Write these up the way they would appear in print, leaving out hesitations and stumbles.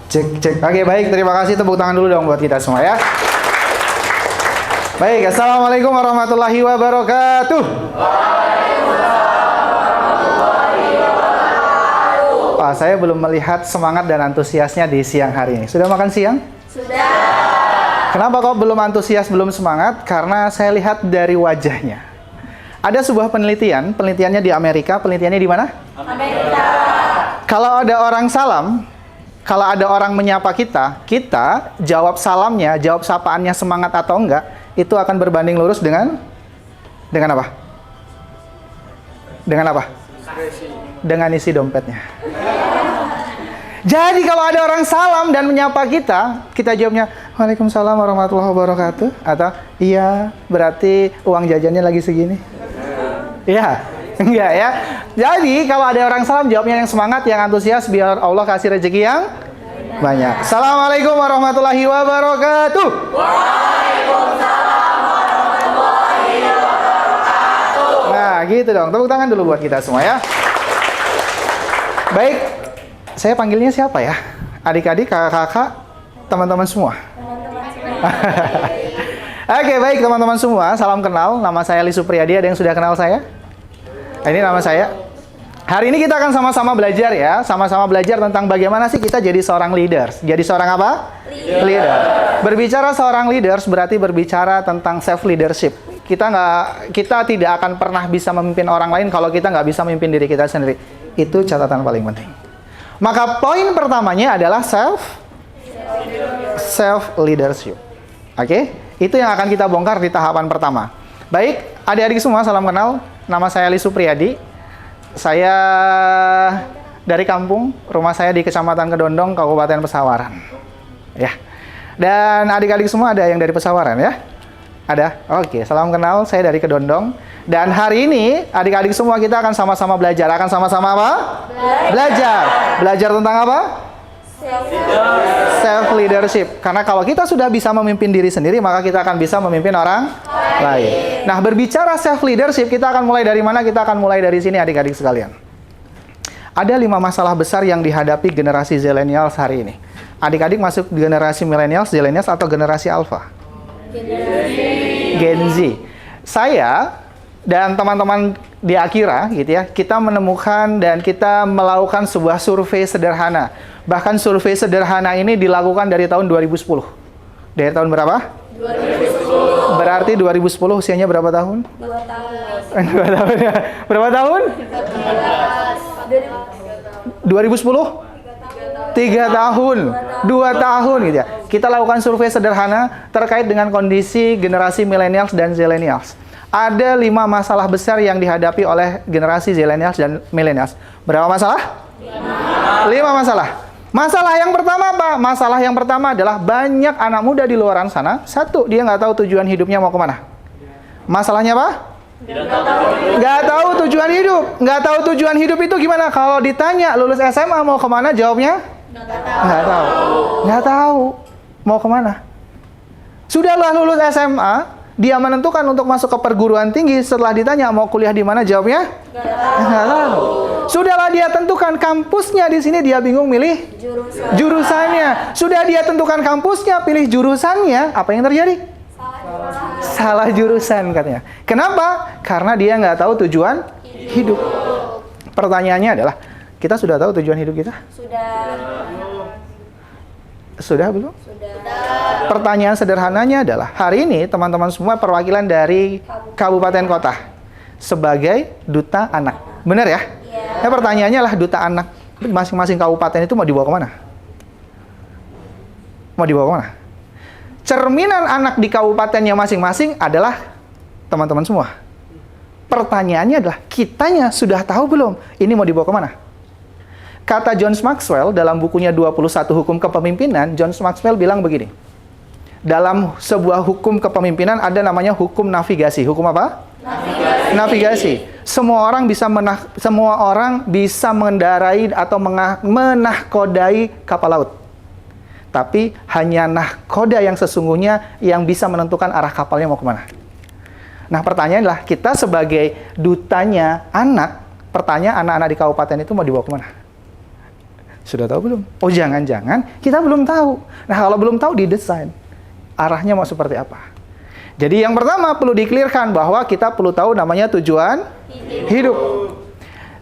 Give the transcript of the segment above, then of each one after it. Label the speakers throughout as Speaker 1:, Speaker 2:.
Speaker 1: Cek, cek. Oke, baik. Terima kasih. Tepuk tangan dulu dong buat kita semua ya. Baik, Assalamualaikum warahmatullahi wabarakatuh. Wah, saya belum melihat semangat dan antusiasnya di siang hari ini. Sudah makan siang?
Speaker 2: Sudah.
Speaker 1: Kenapa kok belum antusias, belum semangat? Karena saya lihat dari wajahnya. Ada sebuah penelitiannya di Amerika. Penelitiannya di mana?
Speaker 2: Amerika.
Speaker 1: Kalau ada orang salam, kalau ada orang menyapa kita, kita jawab salamnya, jawab sapaannya semangat atau enggak, itu akan berbanding lurus dengan apa? Dengan apa? Dengan isi dompetnya. Jadi kalau ada orang salam dan menyapa kita jawabnya Waalaikumsalam warahmatullahi wabarakatuh, atau iya, berarti uang jajannya lagi segini. Iya, enggak ya. Jadi kalau ada orang salam jawabnya yang semangat, yang antusias, biar Allah kasih rezeki yang banyak. Assalamualaikum warahmatullahi wabarakatuh.
Speaker 2: Waalaikumsalam warahmatullahi wabarakatuh.
Speaker 1: Nah, gitu dong. Tepuk tangan dulu buat kita semua ya. Baik, saya panggilnya siapa ya? Adik-adik, kakak-kakak, teman-teman semua. Oke, baik teman-teman semua. Salam kenal. Nama saya Li Supriyadi. Ada yang sudah kenal saya? Ini nama saya. Hari ini kita akan sama-sama belajar ya. Sama-sama belajar tentang bagaimana sih kita jadi seorang leaders. Jadi seorang apa? Leader. Berbicara seorang leaders berarti berbicara tentang self leadership. Kita tidak akan pernah bisa memimpin orang lain kalau kita nggak bisa memimpin diri kita sendiri. Itu catatan paling penting. Maka poin pertamanya adalah self leadership. Oke? Itu yang akan kita bongkar di tahapan pertama. Baik, adik-adik semua, salam kenal. Nama saya Li Supriyadi. Saya dari kampung, rumah saya di Kecamatan Kedondong, Kabupaten Pesawaran. Ya. Dan adik-adik semua ada yang dari Pesawaran ya? Ada? Oke, salam kenal. Saya dari Kedondong. Dan hari ini adik-adik semua kita akan sama-sama belajar. Akan sama-sama apa? Belajar. Belajar tentang apa? Self leadership. Karena kalau kita sudah bisa memimpin diri sendiri, maka kita akan bisa memimpin orang lain. Nah, berbicara self leadership, kita akan mulai dari mana? Kita akan mulai dari sini adik-adik sekalian. Ada 5 masalah besar yang dihadapi generasi Zillennials hari ini. Adik-adik masuk generasi Millennials, Zillennials atau generasi Alpha? Gen Z. Saya dan teman-teman di Akira gitu ya, kita menemukan dan kita melakukan sebuah survei sederhana. Bahkan survei sederhana ini dilakukan dari tahun 2010. Dari tahun berapa?
Speaker 2: 2010.
Speaker 1: Berarti 2010 usianya berapa tahun?
Speaker 2: 2 tahun.
Speaker 1: 2 tahun ya. Berapa tahun? 2010? 3 tahun. 2 tahun gitu ya. Kita lakukan survei sederhana terkait dengan kondisi generasi millennials dan zillennials. Ada 5 masalah besar yang dihadapi oleh generasi zillennials dan millennials. Berapa masalah? 5 masalah. Masalah yang pertama apa? Masalah yang pertama adalah banyak anak muda di luar sana. Satu, dia nggak tahu tujuan hidupnya mau kemana. Masalahnya apa? Nggak tahu tujuan hidup. Nggak tahu tujuan hidup itu gimana? Kalau ditanya lulus SMA mau kemana? Jawabnya? Nggak tahu. Nggak tahu mau kemana. Sudahlah lulus SMA, dia menentukan untuk masuk ke perguruan tinggi. Setelah ditanya mau kuliah di mana, jawabnya nggak tahu. Sudahlah dia tentukan kampusnya, di sini dia bingung milih jurusannya. Sudah dia tentukan kampusnya, pilih jurusannya, apa yang terjadi? Salah jurusan katanya. Kenapa? Karena dia nggak tahu tujuan hidup. Pertanyaannya adalah, kita sudah tahu tujuan hidup kita? Sudah belum?
Speaker 2: Sudah.
Speaker 1: Pertanyaan sederhananya adalah, hari ini teman-teman semua perwakilan dari kabupaten kota sebagai duta anak. Benar ya? Nah, pertanyaannya adalah duta anak masing-masing kabupaten itu mau dibawa kemana? Mau dibawa kemana? Cerminan anak di kabupatennya masing-masing adalah teman-teman semua. Pertanyaannya adalah, kitanya sudah tahu belum? Ini mau dibawa kemana? Kata John Maxwell dalam bukunya 21 Hukum Kepemimpinan, John Maxwell bilang begini. Dalam sebuah hukum kepemimpinan ada namanya hukum navigasi. Hukum apa? Navigasi. Semua orang bisa mengendarai atau menahkodai kapal laut. Tapi hanya nahkoda yang sesungguhnya yang bisa menentukan arah kapalnya mau kemana. Nah, pertanyaannya adalah, kita sebagai dutanya anak, pertanyaan anak-anak di kabupaten itu mau dibawa kemana? Sudah tahu belum? Oh, jangan-jangan kita belum tahu. Nah, kalau belum tahu, didesain. Arahnya mau seperti apa. Jadi yang pertama perlu di-clearkan bahwa kita perlu tahu namanya tujuan hidup.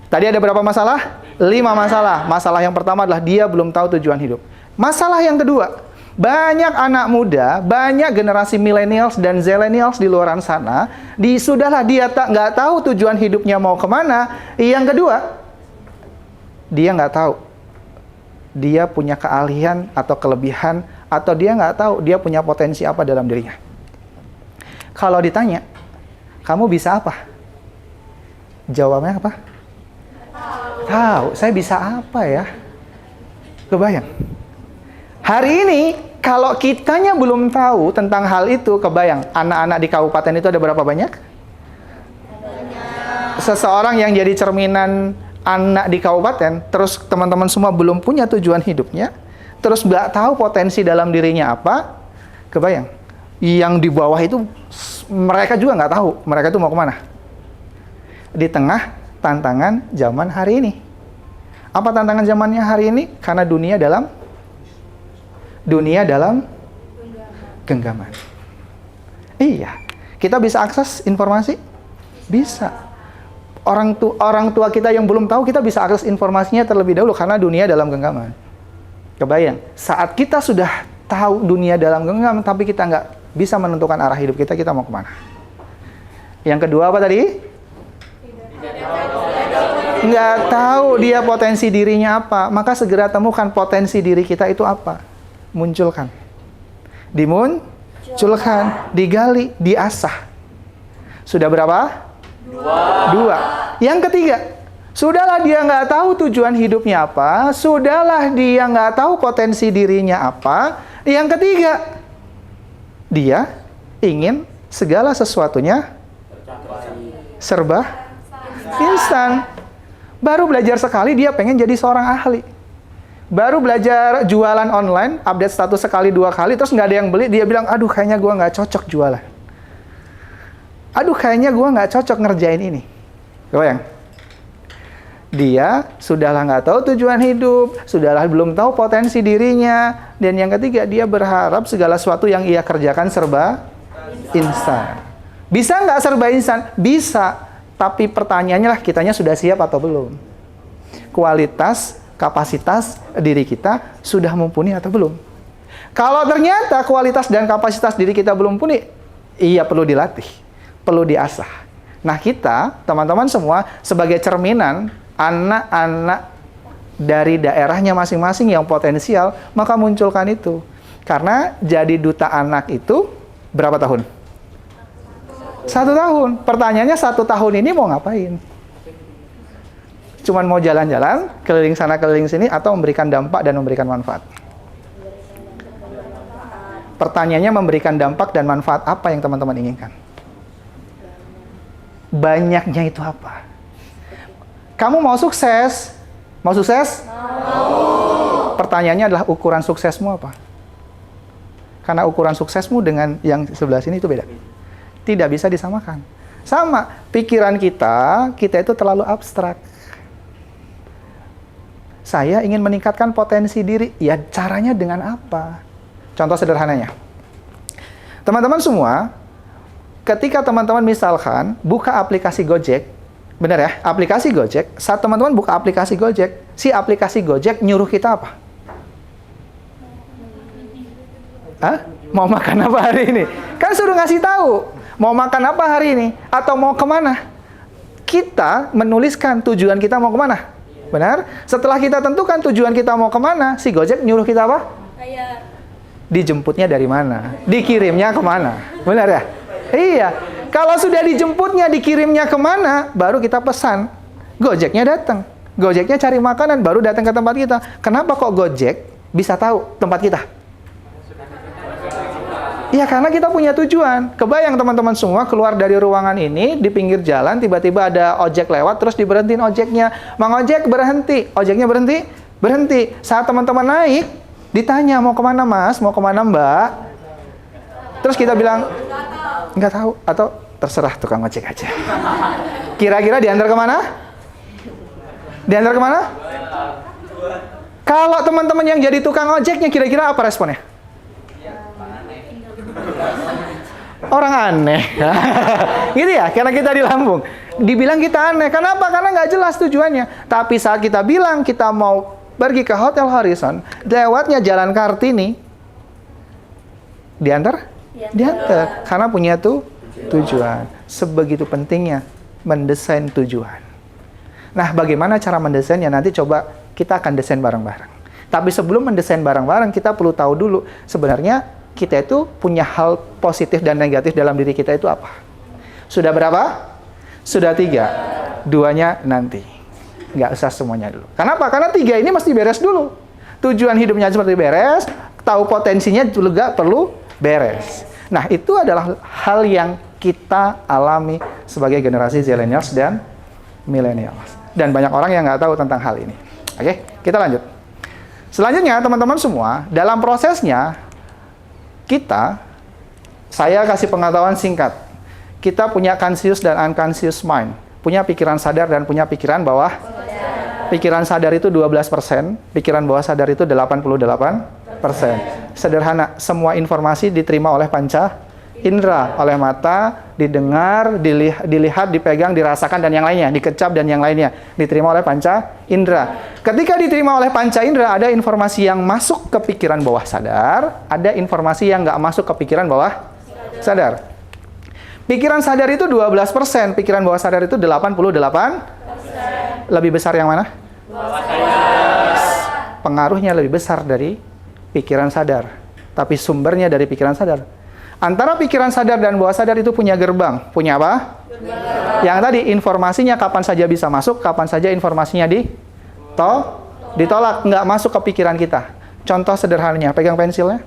Speaker 1: Tadi ada berapa masalah? 5 masalah. Masalah yang pertama adalah dia belum tahu tujuan hidup. Masalah yang kedua, banyak anak muda, banyak generasi millennials dan zillennials di luar sana, sudahlah dia nggak tahu tujuan hidupnya mau kemana. Yang kedua, dia nggak tahu dia punya keahlian atau kelebihan, atau dia nggak tahu dia punya potensi apa dalam dirinya. Kalau ditanya, kamu bisa apa? Jawabnya apa? Tahu. Saya bisa apa ya? Kebayang. Hari ini, kalau kitanya belum tahu tentang hal itu, kebayang, anak-anak di kabupaten itu ada berapa banyak? Seseorang yang jadi cerminan anak di kabupaten, terus teman-teman semua belum punya tujuan hidupnya, terus nggak tahu potensi dalam dirinya apa, kebayang. Yang di bawah itu, mereka juga nggak tahu, mereka itu mau kemana. Di tengah tantangan zaman hari ini. Apa tantangan zamannya hari ini? Karena dunia dalam genggaman. Iya, kita bisa akses informasi? Bisa. Orang tua kita yang belum tahu, kita bisa akses informasinya terlebih dahulu karena dunia dalam genggaman. Kebayang, saat kita sudah tahu dunia dalam genggaman, tapi kita nggak bisa menentukan arah hidup kita mau kemana. Yang kedua apa tadi? Nggak tahu dia potensi dirinya apa. Maka segera temukan potensi diri kita itu apa. Munculkan. Dimunculkan, digali, diasah. Sudah berapa? 2. Yang ketiga, sudahlah dia nggak tahu tujuan hidupnya apa, sudahlah dia nggak tahu potensi dirinya apa. Yang ketiga, dia ingin segala sesuatunya serba instan. Baru belajar sekali, dia pengen jadi seorang ahli. Baru belajar jualan online, update status sekali 2 kali, terus nggak ada yang beli, dia bilang, aduh kayaknya gue nggak cocok jualan. Aduh, kayaknya gue nggak cocok ngerjain ini. Kebayang? Dia sudahlah nggak tahu tujuan hidup, sudahlah belum tahu potensi dirinya, dan yang ketiga, dia berharap segala sesuatu yang ia kerjakan serba instan. Bisa nggak serba instan? Bisa. Tapi pertanyaannya lah, kitanya sudah siap atau belum? Kualitas, kapasitas diri kita sudah mumpuni atau belum? Kalau ternyata kualitas dan kapasitas diri kita belum mumpuni, iya perlu dilatih. Perlu diasah. Nah, kita, teman-teman semua, sebagai cerminan anak-anak dari daerahnya masing-masing yang potensial, maka munculkan itu. Karena jadi duta anak itu berapa tahun? 1 tahun. Pertanyaannya 1 tahun ini mau ngapain? Cuman mau jalan-jalan, keliling sana, keliling sini, atau memberikan dampak dan memberikan manfaat? Pertanyaannya memberikan dampak dan manfaat apa yang teman-teman inginkan? Banyaknya itu apa? Kamu mau sukses? Mau sukses? Mau. Pertanyaannya adalah ukuran suksesmu apa? Karena ukuran suksesmu dengan yang sebelah sini itu beda. Tidak bisa disamakan. Sama, pikiran kita itu terlalu abstrak. Saya ingin meningkatkan potensi diri. Ya, caranya dengan apa? Contoh sederhananya. Teman-teman semua, ketika teman-teman misalkan buka aplikasi Gojek, benar ya, aplikasi Gojek, saat teman-teman buka aplikasi Gojek, si aplikasi Gojek nyuruh kita apa? Hah? Mau makan apa hari ini? Kan suruh ngasih tahu, mau makan apa hari ini, atau mau kemana. Kita menuliskan tujuan kita mau kemana. Benar? Setelah kita tentukan tujuan kita mau kemana, si Gojek nyuruh kita apa? Dijemputnya dari mana? Dikirimnya kemana? Benar ya? Iya. Kalau sudah dijemputnya, dikirimnya kemana, baru kita pesan. Gojeknya datang. Gojeknya cari makanan, baru datang ke tempat kita. Kenapa kok Gojek bisa tahu tempat kita? Ya, karena kita punya tujuan. Kebayang teman-teman semua keluar dari ruangan ini, di pinggir jalan, tiba-tiba ada ojek lewat, terus diberhentiin ojeknya. Mang ojek berhenti. Ojeknya berhenti? Berhenti. Saat teman-teman naik, ditanya, mau kemana mas? Mau kemana mbak? Terus kita bilang, nggak tahu. Atau terserah tukang ojek aja. Kira-kira diantar kemana? Diantar kemana? Kalau teman-teman yang jadi tukang ojeknya, kira-kira apa responnya? Orang aneh. Gitu ya, karena kita di Lampung. Dibilang kita aneh. Kenapa? Karena nggak jelas tujuannya. Tapi saat kita bilang kita mau pergi ke Hotel Horizon, lewatnya Jalan Kartini, diantar? Diantar. Karena punya tujuan. Sebegitu pentingnya mendesain tujuan. Nah, bagaimana cara mendesainnya? Nanti coba kita akan desain bareng-bareng. Tapi sebelum mendesain bareng-bareng, kita perlu tahu dulu sebenarnya kita itu punya hal positif dan negatif dalam diri kita itu apa? Sudah berapa? Sudah 3. 2-nya nanti. Nggak usah semuanya dulu. Kenapa? Karena 3 ini mesti beres dulu. Tujuan hidupnya seperti beres, tahu potensinya juga perlu beres. Nah, itu adalah hal yang kita alami sebagai generasi Zillennials dan Millennials. Dan banyak orang yang nggak tahu tentang hal ini. Oke, kita lanjut. Selanjutnya, teman-teman semua, dalam prosesnya, saya kasih pengetahuan singkat. Kita punya conscious dan unconscious mind. Punya pikiran sadar dan punya pikiran bawah. Pikiran sadar itu 12%, pikiran bawah sadar itu 88%. Sederhana, semua informasi diterima oleh panca indera, oleh mata, didengar, dilihat, dipegang, dirasakan, dan yang lainnya, dikecap, dan yang lainnya. Diterima oleh panca indera. Ketika diterima oleh panca indera, ada informasi yang masuk ke pikiran bawah sadar, ada informasi yang nggak masuk ke pikiran bawah sadar. Pikiran sadar itu 12%, pikiran bawah sadar itu 88%. Lebih besar yang mana? Pengaruhnya lebih besar dari pikiran sadar. Tapi sumbernya dari pikiran sadar. Antara pikiran sadar dan bawah sadar itu punya gerbang. Punya apa? Gerbang. Yang tadi informasinya kapan saja bisa masuk, kapan saja informasinya ditolak. Nggak masuk ke pikiran kita. Contoh sederhananya, pegang pensilnya.